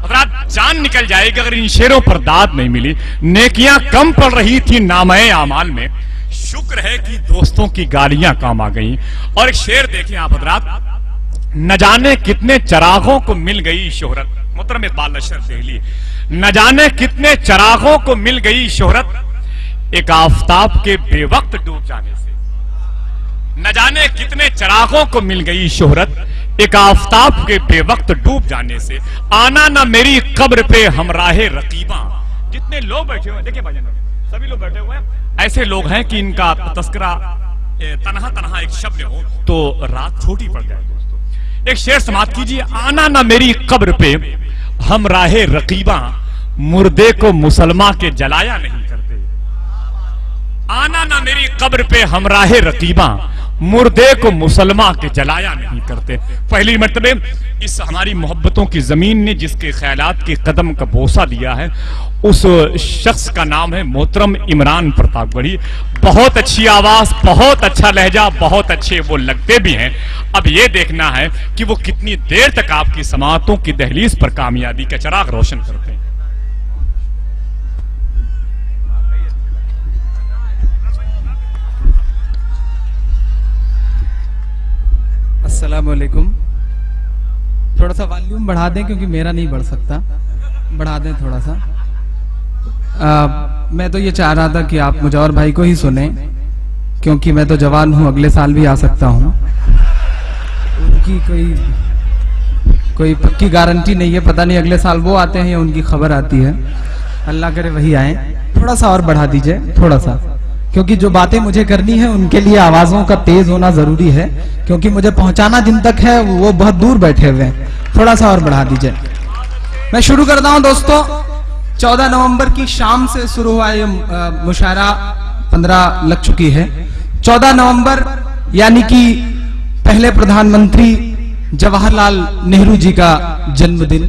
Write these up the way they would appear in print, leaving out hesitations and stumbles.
हजरात जान निकल जाएगी अगर इन शेरों पर दाद नहीं मिली। नेकियां कम पड़ रही थी नामए आमाल में, शुक्र है कि दोस्तों की गालियां काम आ गई। और एक शेर देखें आप हजरात, न जाने कितने चरागों को मिल गई शोहरत। मोहतरम इकबाल लश्कर देहली, न जाने कितने चरागों को मिल गई शोहरत एक आफताब के बेवक्त डूब जाने से। न जाने कितने चरागों को मिल गई शोहरत एक आफताब के बेवक्त डूब जाने से। आना ना मेरी कब्र पे हमराहे रकीबा। जितने लोग बैठे हुए हैं, देखिए भाईजान, सभी लोग बैठे हुए हैं, ऐसे लोग हैं कि इनका तस्करा तनहा तनहा एक शब्द हो तो रात छोटी पड़ जाए। दोस्तों एक शेर समाप्त कीजिए, आना ना मेरी कब्र पे हमराहे रकीबा, मुर्दे को मुसलमान के जलाया नहीं करते। आना ना मेरी कब्र पे हमराहे रकीबा, मुर्दे को मुसलमान के जलाया नहीं करते। पहली मर्तबे इस हमारी मोहब्बतों की जमीन ने जिसके ख्यालात के कदम का बोसा दिया है, उस शख्स का नाम है मोहतरम इमरान प्रतापगढ़ी। बहुत अच्छी आवाज, बहुत अच्छा लहजा, बहुत अच्छे वो लगते भी हैं। अब ये देखना है कि वो कितनी देर तक आपकी समाअतों की दहलीज पर कामयाबी का चिराग रोशन करते हैं। अस्सलाम वालेकुम। थोड़ा सा वॉल्यूम बढ़ा दें क्योंकि मेरा नहीं बढ़ सकता, बढ़ा दें थोड़ा सा। मैं तो ये चाह रहा था कि आप मुझे और भाई को ही सुने, क्योंकि मैं तो जवान हूं, अगले साल भी आ सकता हूं। उनकी कोई पक्की गारंटी नहीं है, पता नहीं अगले साल वो आते हैं या उनकी खबर आती है। अल्लाह करे वही आए। थोड़ा सा और बढ़ा दीजिए, थोड़ा सा, क्योंकि जो बातें मुझे करनी है उनके लिए आवाजों का तेज होना जरूरी है, क्योंकि मुझे पहुंचाना जिन तक है वो बहुत दूर बैठे हुए हैं। थोड़ा सा और बढ़ा दीजिए। मैं शुरू करता हूं दोस्तों। 14 नवंबर की शाम से शुरू हुआ ये मुशायरा 15 लग चुकी है। 14 नवंबर यानी कि पहले प्रधानमंत्री जवाहरलाल नेहरू जी का जन्मदिन।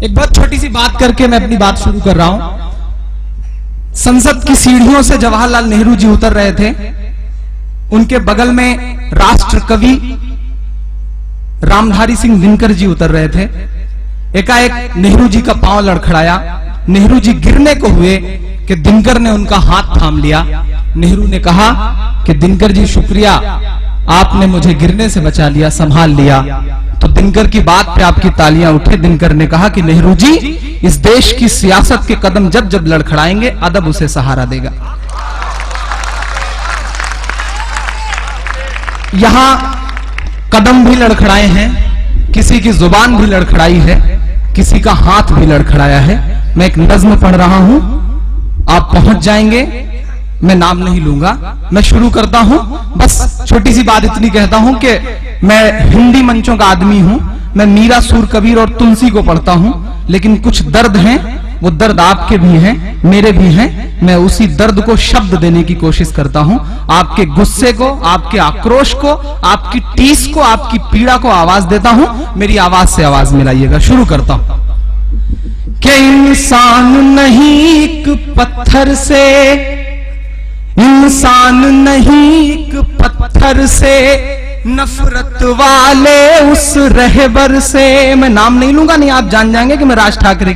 एक बहुत छोटी सी बात करके मैं अपनी बात शुरू कर रहा हूं। संसद की सीढ़ियों से जवाहरलाल नेहरू जी उतर रहे थे, उनके बगल में राष्ट्र कवि रामधारी सिंह दिनकर जी उतर रहे थे। एकाएक नेहरू जी का पांव लड़खड़ाया, नेहरू जी गिरने को हुए कि दिनकर ने उनका हाथ थाम लिया। नेहरू ने कहा कि दिनकर जी शुक्रिया, आपने मुझे गिरने से बचा लिया, संभाल लिया। तो दिनकर की बात पे आपकी तालियां उठे। दिनकर ने कहा कि नेहरू जी, इस देश की सियासत के कदम जब जब लड़खड़ाएंगे अदब उसे सहारा देगा। यहां कदम भी लड़खड़ाए हैं, किसी की जुबान भी लड़खड़ाई है, किसी का हाथ भी लड़खड़ाया है। मैं एक नज्म पढ़ रहा हूं, आप पहुंच जाएंगे, मैं नाम नहीं लूंगा। मैं शुरू करता हूं। बस छोटी सी बात इतनी कहता हूं कि मैं हिंदी मंचों का आदमी हूं, मैं मीरा, सूर, कबीर और तुलसी को पढ़ता हूं, लेकिन कुछ दर्द हैं, वो दर्द आपके भी हैं, मेरे भी हैं। मैं उसी दर्द को शब्द देने की कोशिश करता हूं। आपके गुस्से को, आपके आक्रोश को, आपकी टीस को, आपकी पीड़ा को आवाज देता हूं। मेरी आवाज से आवाज मिलाइएगा। शुरू करता हूं कि इंसान नहीं एक पत्थर से, इंसान नहीं एक पत्थर से, नफरत वाले उस रहबर से। मैं नाम नहीं लूंगा, नहीं आप जान जाएंगे कि मैं राज ठाकरे